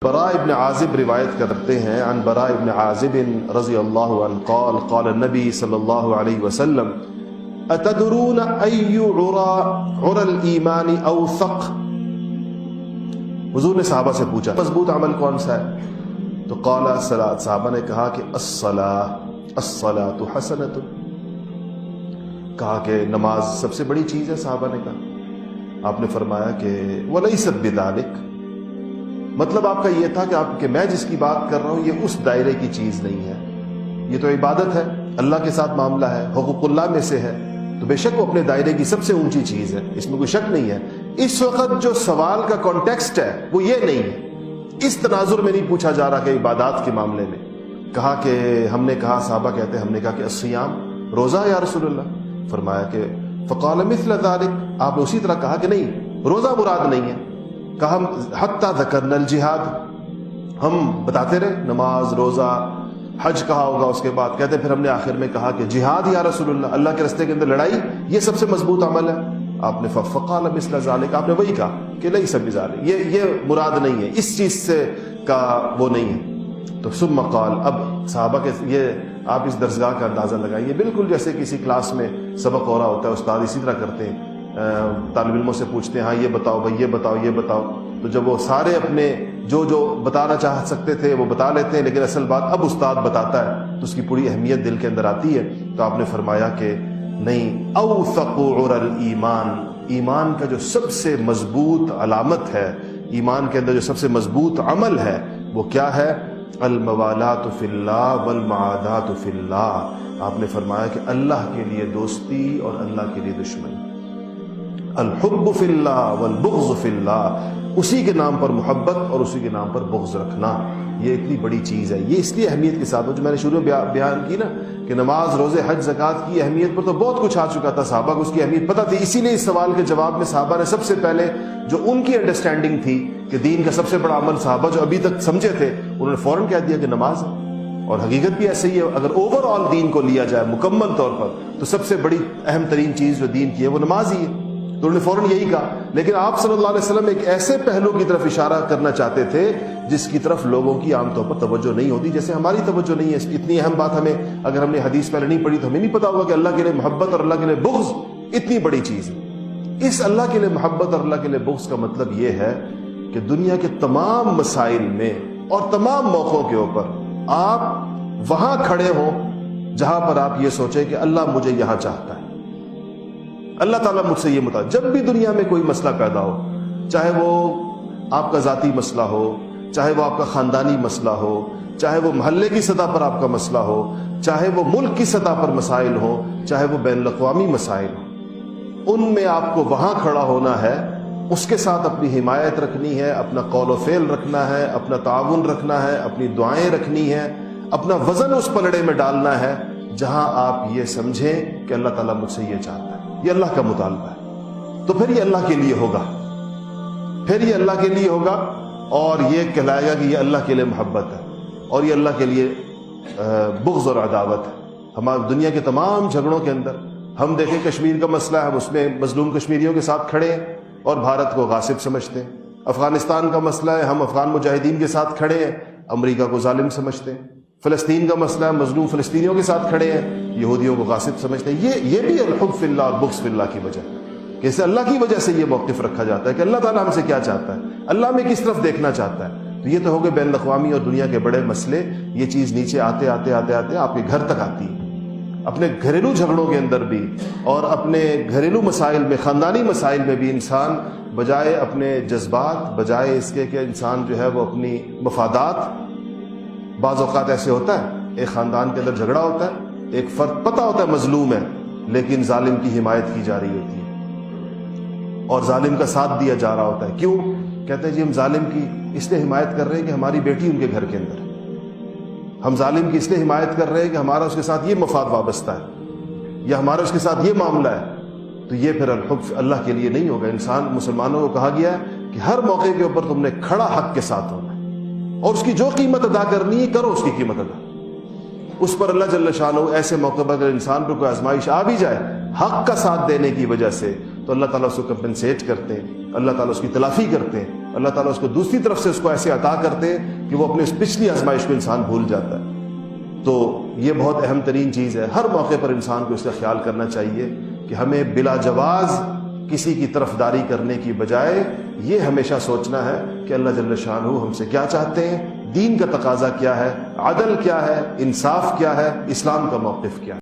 براء ابن عازب روایت کرتے ہیں عن براء ابن عازب رضی اللہ عنہ قال قال النبی صلی اللہ علیہ وسلم اتدرون ای عرى الایمان اوثق. حضور نے صحابہ سے پوچھا مضبوط عمل کون سا ہے؟ تو قال الصلاۃ، صحابہ نے کہا کہ الصلاۃ حسنۃ، کہا کہ نماز سب سے بڑی چیز ہے. صحابہ نے کہا، آپ نے فرمایا کہ ولیست بذلک، مطلب آپ کا یہ تھا کہ میں جس کی بات کر رہا ہوں یہ اس دائرے کی چیز نہیں ہے، یہ تو عبادت ہے، اللہ کے ساتھ معاملہ ہے، حقوق اللہ میں سے ہے، تو بے شک وہ اپنے دائرے کی سب سے اونچی چیز ہے، اس میں کوئی شک نہیں ہے. اس وقت جو سوال کا کانٹیکسٹ ہے وہ یہ نہیں ہے، اس تناظر میں نہیں پوچھا جا رہا کہ عبادات کے معاملے میں. کہا کہ ہم نے کہا، صحابہ کہتے ہیں ہم نے کہا کہ الصیام، روزہ یا رسول اللہ؟ فرمایا کہ فقال مثل ذلك، آپ نے اسی طرح کہا کہ نہیں، روزہ مراد نہیں ہے. کہا حتی ذکرنا الجہاد، ہم بتاتے رہے نماز، روزہ، حج کہا ہوگا اس کے بعد. کہتے پھر ہم نے آخر میں کہا کہ جہاد یا رسول اللہ، اللہ کے راستے کے اندر لڑائی، یہ سب سے مضبوط عمل ہے. آپ نے فقال مثل ذلك، آپ نے وہی کہا کہ لیس بذلک، یہ مراد نہیں ہے، اس چیز سے کا وہ نہیں ہے. تو ثم قال، اب صحابہ کے یہ آپ اس درسگاہ کا اندازہ لگائیے، بالکل جیسے کسی کلاس میں سبق ہو رہا ہوتا ہے، استاد اسی طرح کرتے ہیں، طالب علموں سے پوچھتے ہیں ہاں یہ بتاؤ بھائی، یہ بتاؤ یہ بتاؤ. تو جب وہ سارے اپنے جو بتانا چاہ سکتے تھے وہ بتا لیتے ہیں، لیکن اصل بات اب استاد بتاتا ہے تو اس کی پوری اہمیت دل کے اندر آتی ہے. تو آپ نے فرمایا کہ نہیں، اوثق عرى الایمان، ایمان کا جو سب سے مضبوط علامت ہے، ایمان کے اندر جو سب سے مضبوط عمل ہے وہ کیا ہے؟ الموالات فی اللہ والمعادات فی اللہ. آپ نے فرمایا کہ اللہ کے لیے دوستی اور اللہ کے لیے دشمنی. الحب فی اللہ والبغض فی اللہ، اسی کے نام پر محبت اور اسی کے نام پر بغض رکھنا، یہ اتنی بڑی چیز ہے. یہ اس لیے اہمیت کے ساتھ، جو میں نے شروع میں بیان کی نا کہ نماز، روزے، حج، زکوٰۃ کی اہمیت پر تو بہت کچھ آ چکا تھا، صحابہ کو اس کی اہمیت پتہ تھی. اسی لیے اس سوال کے جواب میں صحابہ نے سب سے پہلے جو ان کی انڈرسٹینڈنگ تھی کہ دین کا سب سے بڑا عمل، صحابہ جو ابھی تک سمجھے تھے، انہوں نے فوراً کہہ دیا کہ نماز ہے. اور حقیقت بھی ایسے ہی ہے، اگر اوور آل دین کو لیا جائے مکمل طور پر تو سب سے بڑی اہم ترین چیز جو دین کی ہے وہ نماز ہی ہے. تو انہوں نے فوراً یہی کہا. لیکن آپ صلی اللہ علیہ وسلم ایک ایسے پہلو کی طرف اشارہ کرنا چاہتے تھے جس کی طرف لوگوں کی عام طور پر توجہ نہیں ہوتی، جیسے ہماری توجہ نہیں ہے. اتنی اہم بات ہمیں، اگر ہم نے حدیث پہلے نہیں پڑھی تو ہمیں نہیں پتا ہوگا کہ اللہ کے لیے محبت اور اللہ کے لیے بغض اتنی بڑی چیز ہے. اس اللہ کے لیے محبت اور اللہ کے لیے بغض کا مطلب یہ ہے کہ دنیا کے تمام مسائل میں اور تمام موقعوں کے اوپر آپ وہاں کھڑے ہوں جہاں پر آپ یہ سوچیں کہ اللہ مجھے یہاں چاہتا ہے، اللہ تعالیٰ مجھ سے یہ مطالبہ. جب بھی دنیا میں کوئی مسئلہ پیدا ہو، چاہے وہ آپ کا ذاتی مسئلہ ہو، چاہے وہ آپ کا خاندانی مسئلہ ہو، چاہے وہ محلے کی سطح پر آپ کا مسئلہ ہو، چاہے وہ ملک کی سطح پر مسائل ہو، چاہے وہ بین الاقوامی مسائل ہو، ان میں آپ کو وہاں کھڑا ہونا ہے، اس کے ساتھ اپنی حمایت رکھنی ہے، اپنا قول و فعل رکھنا ہے، اپنا تعاون رکھنا ہے، اپنی دعائیں رکھنی ہے، اپنا وزن اس پلڑے میں ڈالنا ہے جہاں آپ یہ سمجھیں کہ اللہ تعالیٰ مجھ سے یہ چاہتا ہے، یہ اللہ کا مطالبہ ہے. تو پھر یہ اللہ کے لیے ہوگا، پھر یہ اللہ کے لیے ہوگا، اور یہ کہلائے گا کہ یہ اللہ کے لیے محبت ہے اور یہ اللہ کے لیے بغض اور عداوت ہے. ہمارے دنیا کے تمام جھگڑوں کے اندر ہم دیکھیں کشمیر کا مسئلہ ہے، ہم اس میں مظلوم کشمیریوں کے ساتھ کھڑے ہیں اور بھارت کو غاصب سمجھتے ہیں. افغانستان کا مسئلہ ہے، ہم افغان مجاہدین کے ساتھ کھڑے ہیں، امریکہ کو ظالم سمجھتے ہیں. فلسطین کا مسئلہ ہے، مظلوم فلسطینیوں کے ساتھ کھڑے ہیں، یہودیوں کو غاصب سمجھتے ہیں. یہ بھی الحب فی اللہ اور بغض فی اللہ کی وجہ، کہ اسے اللہ کی وجہ سے یہ موقف رکھا جاتا ہے کہ اللہ تعالیٰ ہم سے کیا چاہتا ہے، اللہ میں کس طرف دیکھنا چاہتا ہے. تو یہ تو ہو گئے بین الاقوامی اور دنیا کے بڑے مسئلے. یہ چیز نیچے آتے آتے آتے آتے آپ کے گھر تک آتی ہے. اپنے گھریلو جھگڑوں کے اندر بھی اور اپنے گھریلو مسائل میں، خاندانی مسائل میں بھی انسان بجائے اپنے جذبات، بجائے اس کے کہ انسان جو ہے وہ اپنی مفادات، بعض اوقات ایسے ہوتا ہے ایک خاندان کے اندر جھگڑا ہوتا ہے، ایک فرد پتہ ہوتا ہے مظلوم ہے لیکن ظالم کی حمایت کی جا رہی ہوتی ہے اور ظالم کا ساتھ دیا جا رہا ہوتا ہے. کیوں؟ کہتے ہیں جی ہم ظالم کی اس لیے حمایت کر رہے ہیں کہ ہماری بیٹی ان کے گھر کے اندر ہے، ہم ظالم کی اس لیے حمایت کر رہے ہیں کہ ہمارا اس کے ساتھ یہ مفاد وابستہ ہے یا ہمارا اس کے ساتھ یہ معاملہ ہے. تو یہ پھر الحب اللہ کے لیے نہیں ہوگا. انسان، مسلمانوں کو کہا گیا ہے کہ ہر موقع کے اوپر تم نے کھڑا حق کے ساتھ ہونا ہے اور اس کی جو قیمت ادا کرنی ہے کرو، اس کی قیمت ادا. اس پر اللہ جل شانہ ایسے موقع پر اگر انسان پر کوئی آزمائش آ بھی جائے حق کا ساتھ دینے کی وجہ سے تو اللہ تعالیٰ اس کو کمپنسیٹ کرتے ہیں، اللہ تعالیٰ اس کی تلافی کرتے ہیں، اللہ تعالیٰ اس کو دوسری طرف سے اس کو ایسے عطا کرتے ہیں کہ وہ اپنے اس پچھلی آزمائش کو انسان بھول جاتا ہے۔ تو یہ بہت اہم ترین چیز ہے، ہر موقع پر انسان کو اس کا خیال کرنا چاہیے کہ ہمیں بلا جواز کسی کی طرفداری کرنے کی بجائے یہ ہمیشہ سوچنا ہے کہ اللہ جل شانہ ہم سے کیا چاہتے ہیں، دین کا تقاضا کیا ہے، عدل کیا ہے، انصاف کیا ہے، اسلام کا موقف کیا ہے۔